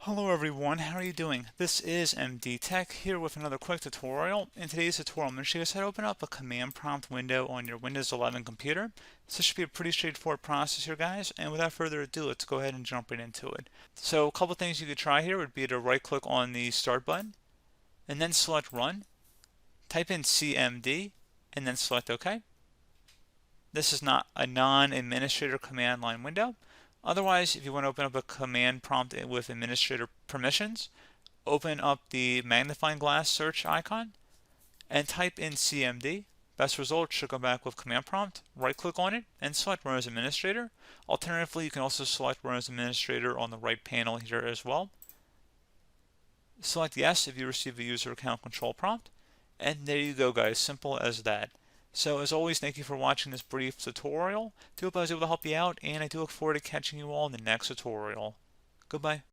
Hello everyone, how are you doing? This is MD Tech here with another quick tutorial. In today's tutorial, I'm going to show you how to open up a command prompt window on your Windows 11 computer. So this should be a pretty straightforward process here, guys, and without further ado, let's go ahead and jump right into it. So a couple things you could try here would be to right click on the start button and then select run, type in CMD, and then select OK. This is not a non-administrator command line window. Otherwise, if you want to open up a command prompt with administrator permissions, open up the magnifying glass search icon and type in CMD. Best result should come back with command prompt. Right click on it and select Run as Administrator. Alternatively, you can also select Run as Administrator on the right panel here as well. Select Yes if you receive a user account control prompt. And there you go, guys. Simple as that. So as always, thank you for watching this brief tutorial. I hope I was able to help you out, and I do look forward to catching you all in the next tutorial. Goodbye.